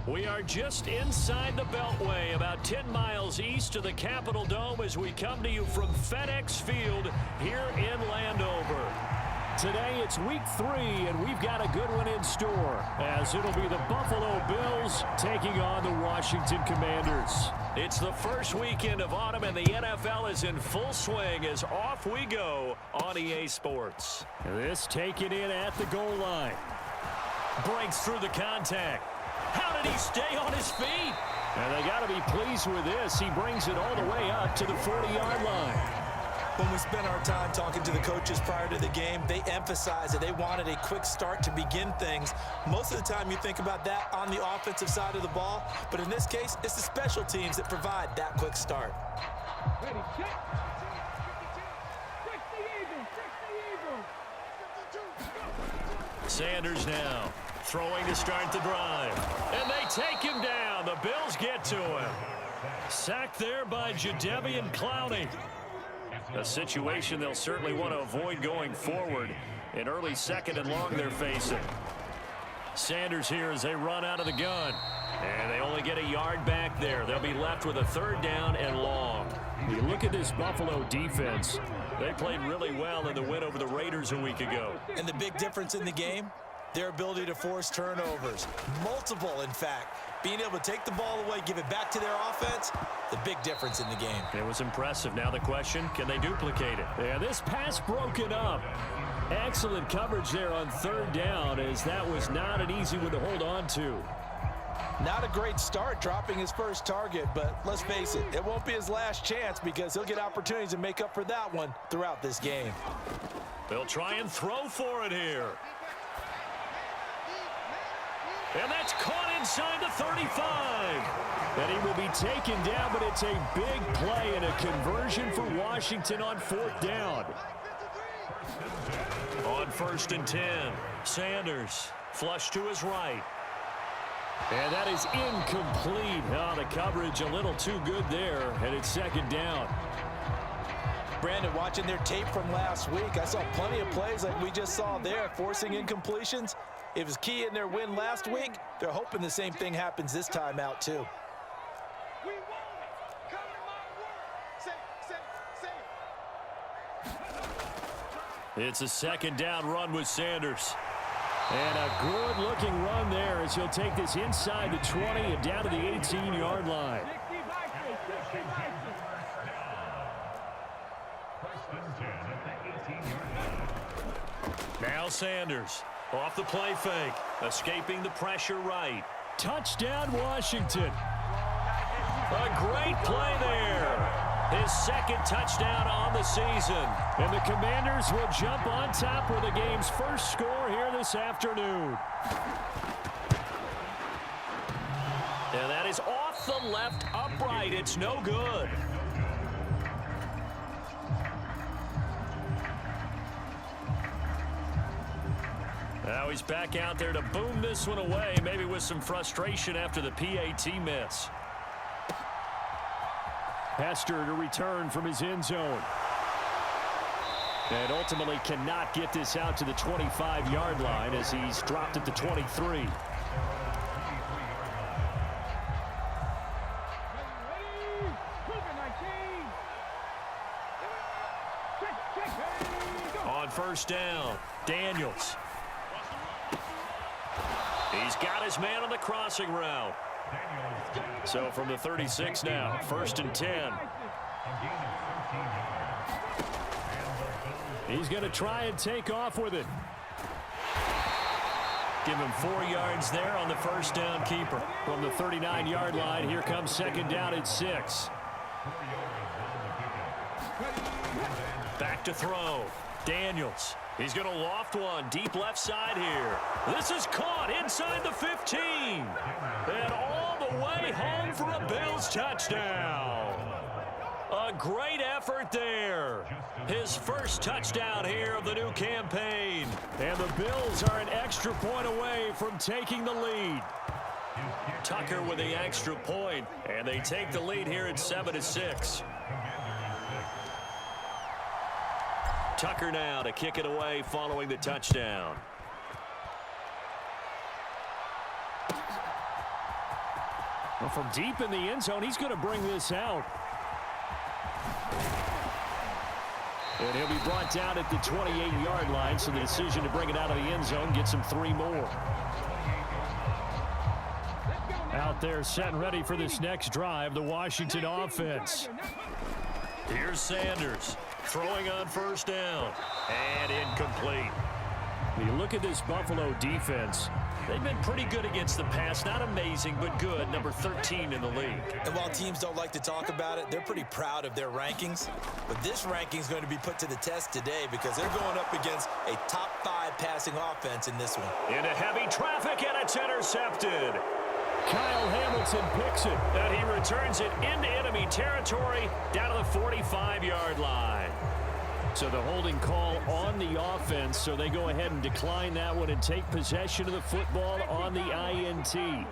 We are just inside the Beltway, about 10 miles east of the Capitol Dome as we come to you from FedEx Field here in Landover. Today it's week 3, and we've got a good one in store, as it'll be the Buffalo Bills taking on the Washington Commanders. It's the first weekend of autumn, and the NFL is in full swing as off we go on EA Sports. This taken in at the goal line. Breaks through the contact. How did he stay on his feet? And they got to be pleased with this. He brings it all the way up to the 40-yard line. When we spent our time talking to the coaches prior to the game, they emphasized that they wanted a quick start to begin things. Most of the time you think about that on the offensive side of the ball, but in this case, it's the special teams that provide that quick start. Ready, check. Sanders now throwing to start the drive. And they take him down. The Bills get to him. Sacked there by Jadeveon Clowney. A situation they'll certainly want to avoid going forward. An early second and long they're facing. Sanders here as they run out of the gun. And they only get a yard back there. They'll be left with a 3rd down and long. You look at this Buffalo defense. They played really well in the win over the Raiders a week ago. And the big difference in the game, their ability to force turnovers. Multiple, in fact. Being able to take the ball away, give it back to their offense, the big difference in the game. It was impressive. Now the question, can they duplicate it? Yeah, this pass broken up. Excellent coverage there on 3rd down, as that was not an easy one to hold on to. Not a great start dropping his first target, but let's face it, it won't be his last chance because he'll get opportunities to make up for that one throughout this game. They'll try and throw for it here. And that's caught inside the 35. And he will be taken down, but it's a big play and a conversion for Washington on 4th down. On 1st and 10, Sanders flush to his right. And that is incomplete. Oh, the coverage a little too good there, and it's 2nd down. Brandon, watching their tape from last week, I saw plenty of plays like we just saw there, forcing incompletions. It was key in their win last week. They're hoping the same thing happens this time out, too. It's a 2nd down run with Sanders. And a good-looking run there as he'll take this inside the 20 and down to the 18-yard line. Now Sanders off the play fake, escaping the pressure right. Touchdown, Washington. A great play there. His 2nd touchdown on the season. And the Commanders will jump on top with the game's first score here this afternoon. And that is off the left upright. It's no good. Now he's back out there to boom this one away, maybe with some frustration after the PAT miss. Hester to return from his end zone. And ultimately cannot get this out to the 25-yard line as he's dropped at the 23. On 1st down, Daniels. He's got his man on the crossing route. So from the 36 now, 1st and 10. He's going to try and take off with it. Give him 4 yards there on the 1st down keeper. From the 39-yard line, here comes 2nd down at 6. Back to throw. Daniels. He's going to loft one deep left side here. This is caught inside the 15. And all the way home for a Bills touchdown. A great effort there. His first touchdown here of the new campaign. And the Bills are an extra point away from taking the lead. Tucker with the extra point, and they take the lead here at 7-6. Tucker now to kick it away following the touchdown. Well, from deep in the end zone, he's going to bring this out. And he'll be brought down at the 28-yard line, so the decision to bring it out of the end zone gets him 3 more. Out there set and ready for this next drive, the Washington offense. Here's Sanders throwing on first down and incomplete. When you look at this Buffalo defense, they've been pretty good against the pass. Not amazing, but good. Number 13 in the league. And while teams don't like to talk about it, they're pretty proud of their rankings. But this ranking is going to be put to the test today because they're going up against a top 5 passing offense in this one. Into heavy traffic, and it's intercepted. Kyle Hamilton picks it, and he returns it into enemy territory down to the 45-yard line. So the holding call on the offense, so they go ahead and decline that one and take possession of the football on the INT.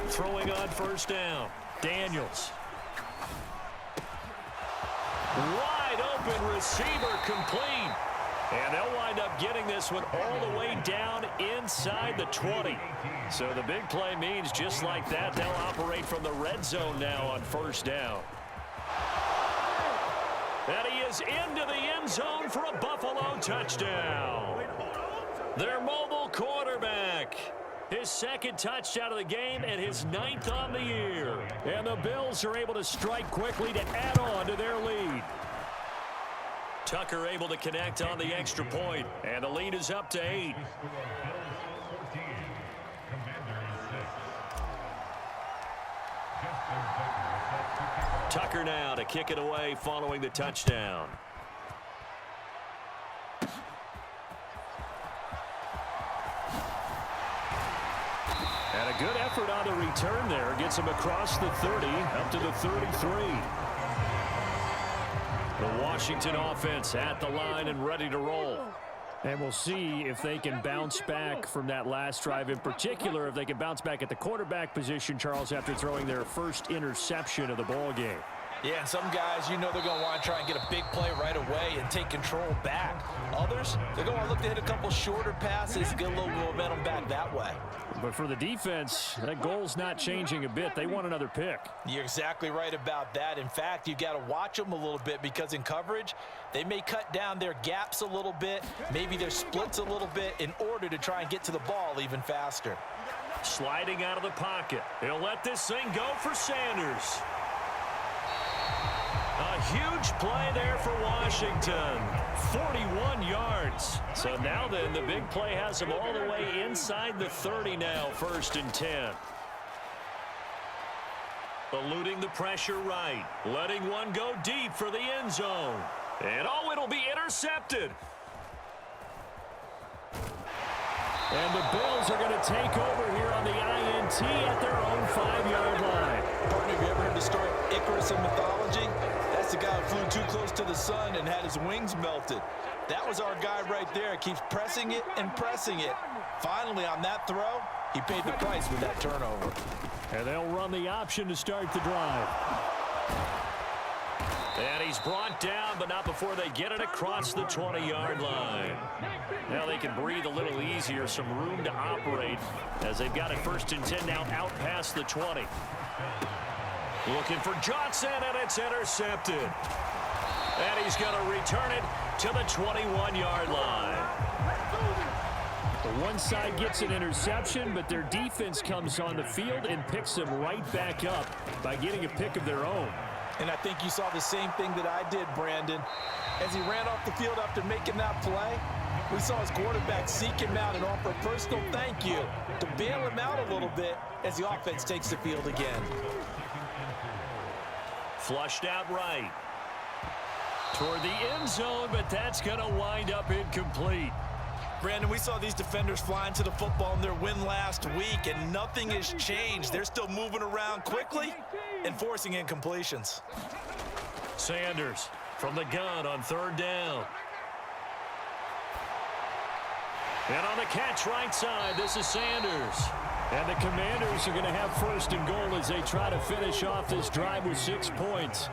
Throwing on first down, Daniels. Wide open receiver complete. And they'll wind up getting this one all the way down inside the 20. So the big play means just like that, they'll operate from the red zone now on first down. And he is into the end zone for a Buffalo touchdown. Their mobile quarterback. His second touchdown of the game and his 9th on the year. And the Bills are able to strike quickly to add on to their lead. Tucker able to connect on the extra point, and the lead is up to 8. Tucker now to kick it away following the touchdown. And a good effort on the return there. Gets him across the 30, up to the 33. The Washington offense at the line and ready to roll. And we'll see if they can bounce back from that last drive. In particular, if they can bounce back at the quarterback position, Charles, after throwing their first interception of the ball game. Yeah, and some guys, you know they're going to want to try and get a big play right away and take control back. Others, they're going to want to look to hit a couple shorter passes, get a little momentum back that way. But for the defense, that goal's not changing a bit. They want another pick. You're exactly right about that. In fact, you got to watch them a little bit because in coverage, they may cut down their gaps a little bit, maybe their splits a little bit in order to try and get to the ball even faster. Sliding out of the pocket. He'll let this thing go for Sanders. A huge play there for Washington. 41 yards. So now then, the big play has them all the way inside the 30 now, 1st and 10. Eluding the pressure right. Letting one go deep for the end zone. And oh, it'll be intercepted. And the Bills are going to take over here on the INT at their own 5-yard line. Partner, have you ever heard the story of Icarus in mythology? That's the guy who flew too close to the sun and had his wings melted. That was our guy right there. Keeps pressing it and pressing it. Finally, on that throw, he paid the price with that turnover. And they'll run the option to start the drive. And he's brought down, but not before they get it across the 20-yard line. Now they can breathe a little easier, some room to operate as they've got it 1st and 10 now out past the 20. Looking for Johnson, and it's intercepted. And he's going to return it to the 21-yard line. The one side gets an interception, but their defense comes on the field and picks them right back up by getting a pick of their own. And I think you saw the same thing that I did, Brandon. As he ran off the field after making that play, we saw his quarterback seek him out and offer a personal thank you to bail him out a little bit as the offense takes the field again. Flushed out right. Toward the end zone, but that's going to wind up incomplete. Brandon, we saw these defenders flying to the football in their win last week, and nothing has changed. They're still moving around quickly and forcing incompletions. Sanders from the gun on 3rd down. And on the catch right side, this is Sanders. And the Commanders are going to have 1st and goal as they try to finish off this drive with 6 points.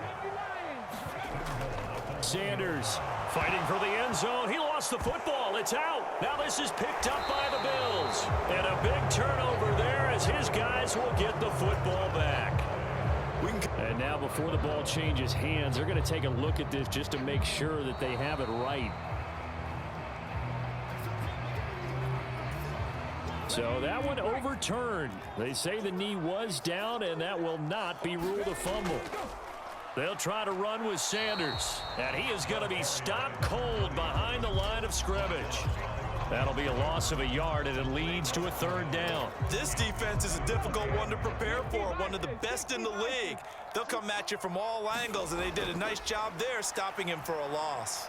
Sanders fighting for the end zone. He lost lost the football. It's out. Now this is picked up by the Bills. And a big turnover there as his guys will get the football back. And now before the ball changes hands, they're going to take a look at this just to make sure that they have it right. So that one overturned. They say the knee was down, and that will not be ruled a fumble. They'll try to run with Sanders, and he is going to be stopped cold behind the line of scrimmage. That'll be a loss of a yard, and it leads to a third down. This defense is a difficult one to prepare for, one of the best in the league. They'll come at you from all angles, and they did a nice job there stopping him for a loss.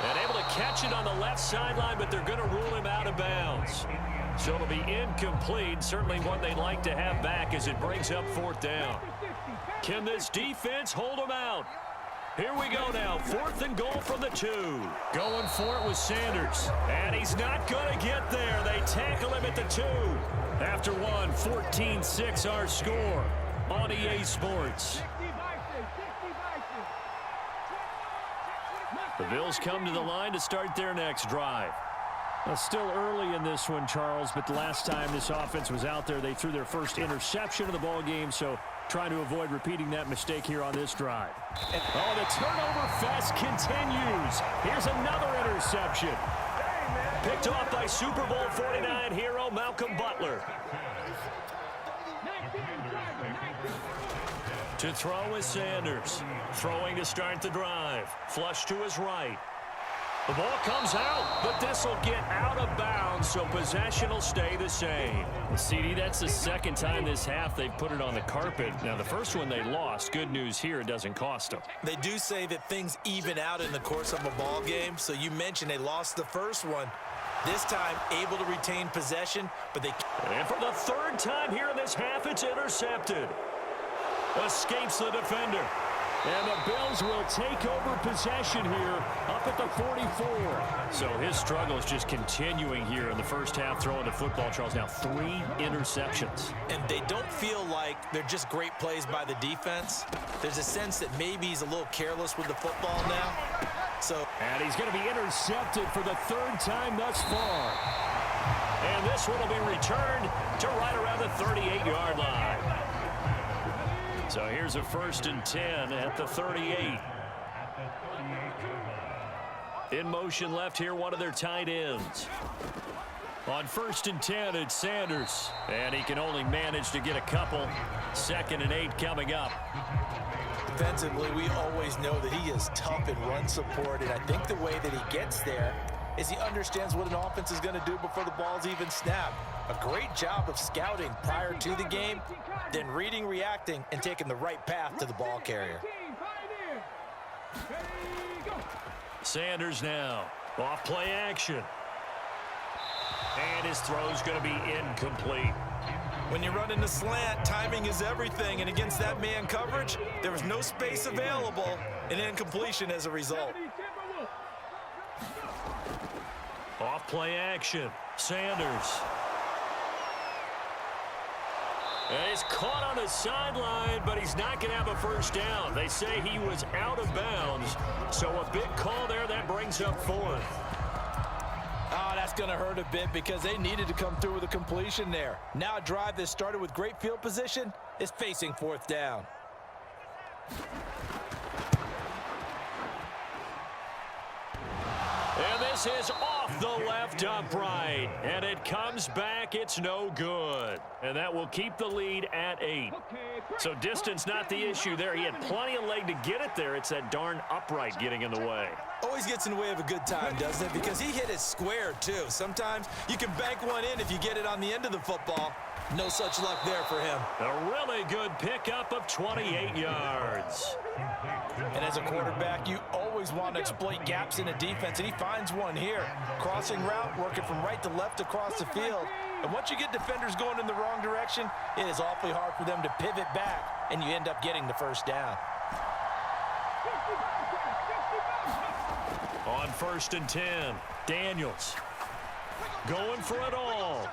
And able to catch it on the left sideline, but they're going to rule him out of bounds. So it'll be incomplete, certainly one they'd like to have back as it brings up fourth down. Can this defense hold them out? Here we go now, 4th and goal from the 2. Going for it with Sanders, and he's not going to get there. They tackle him at the 2. After one, 14-6 our score on EA Sports. The Bills come to the line to start their next drive. Well, still early in this one, Charles, but the last time this offense was out there, they threw their first interception of the ball game, so trying to avoid repeating that mistake here on this drive. Oh, the turnover fest continues. Here's another interception. Picked off by Super Bowl 49 hero Malcolm Butler. To throw is Sanders. Throwing to start the drive. Flush to his right. The ball comes out, but this will get out of bounds, so possession will stay the same. CD, that's the second time this half they've put it on the carpet. Now, the first one they lost. Good news here, it doesn't cost them. They do say that things even out in the course of a ball game, so you mentioned they lost the first one. This time, able to retain possession, but they... And for the third time here in this half, it's intercepted. Escapes the defender. And the Bills will take over possession here up at the 44. So his struggle is just continuing here in the first half throwing the football, Charles. Now 3 interceptions. And they don't feel like they're just great plays by the defense. There's a sense that maybe he's a little careless with the football now. And he's going to be intercepted for the 3rd time thus far. And this one will be returned to right around the 38-yard line. So here's a 1st and 10 at the 38. In motion left here, one of their tight ends. On 1st and 10, it's Sanders. And he can only manage to get a couple. 2nd and 8 coming up. Defensively, we always know that he is tough in run support, and I think the way that he gets there is he understands what an offense is going to do before the ball's even snapped. A great job of scouting prior to the game, then reading, reacting, and taking the right path to the ball carrier. Sanders now, off play action. And his throw's going to be incomplete. When you run in the slant, timing is everything, and against that man coverage, there was no space available, and incompletion as a result. Off play action, Sanders. And he's caught on the sideline, but he's not going to have a first down. They say he was out of bounds, so a big call there that brings up 4th. Oh, that's going to hurt a bit because they needed to come through with a completion there. Now a drive that started with great field position is facing 4th down. And this is off the left upright. And it comes back. It's no good. And that will keep the lead at 8. So distance not the issue there. He had plenty of leg to get it there. It's that darn upright getting in the way. Always gets in the way of a good time, doesn't it? Because he hit it square, too. Sometimes you can bank one in if you get it on the end of the football. No such luck there for him. A really good pickup of 28 yards. And as a quarterback, you always want to exploit gaps in a defense, and he finds one here. Crossing route, working from right to left across the field. And once you get defenders going in the wrong direction, it is awfully hard for them to pivot back, and you end up getting the first down. On 1st and 10, Daniels going for it all.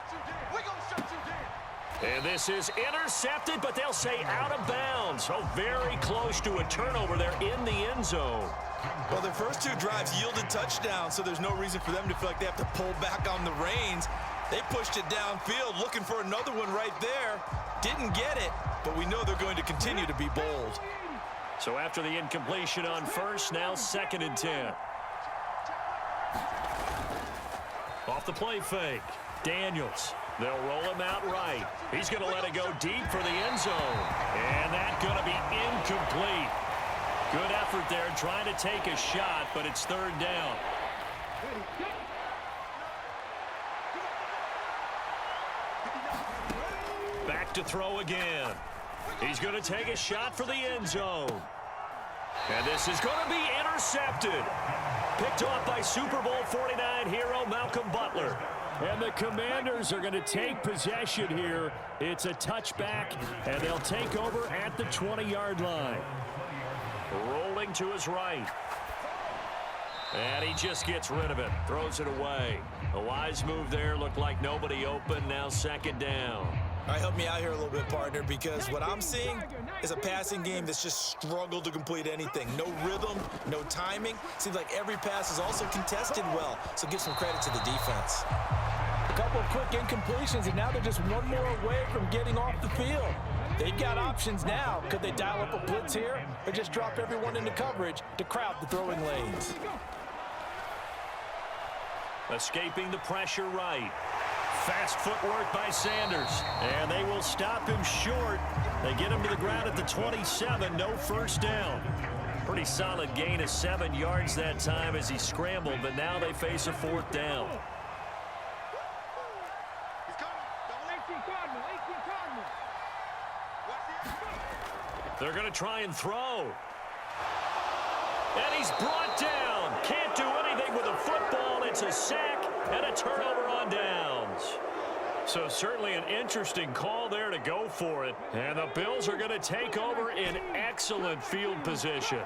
And this is intercepted, but they'll say out of bounds. So very close to a turnover there in the end zone. Well, their first two drives yielded touchdowns, so there's no reason for them to feel like they have to pull back on the reins. They pushed it downfield, looking for another one right there. Didn't get it, but we know they're going to continue to be bold. So after the incompletion on first, now 2nd and 10. Off the play fake, Daniels. They'll roll him out right. He's going to let it go deep for the end zone. And that's going to be incomplete. Good effort there trying to take a shot, but it's 3rd down. Back to throw again. He's going to take a shot for the end zone. And this is going to be intercepted. Picked off by Super Bowl 49 hero Malcolm Butler. And the Commanders are going to take possession here. It's a touchback, and they'll take over at the 20-yard line. Rolling to his right. And he just gets rid of it. Throws it away. A wise move there. Looked like nobody open. Now 2nd down. All right, help me out here a little bit, partner, because what I'm seeing is a passing game that's just struggled to complete anything. No rhythm, no timing. Seems like every pass is also contested well, so give some credit to the defense. A couple of quick incompletions, and now they're just one more away from getting off the field. They've got options now. Could they dial up a blitz here or just drop everyone into coverage to crowd the throwing lanes? Escaping the pressure right. Fast footwork by Sanders. And they will stop him short. They get him to the ground at the 27. No 1st down. Pretty solid gain of 7 yards that time as he scrambled, but now they face a 4th down. They're going to try and throw. And he's brought down. Can't do anything with a football. It's a sack and a turnover on downs. So certainly an interesting call there to go for it. And the Bills are going to take over in excellent field position.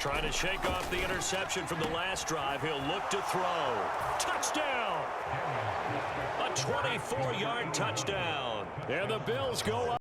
Trying to shake off the interception from the last drive. He'll look to throw. Touchdown! A 24-yard touchdown. And the Bills go up.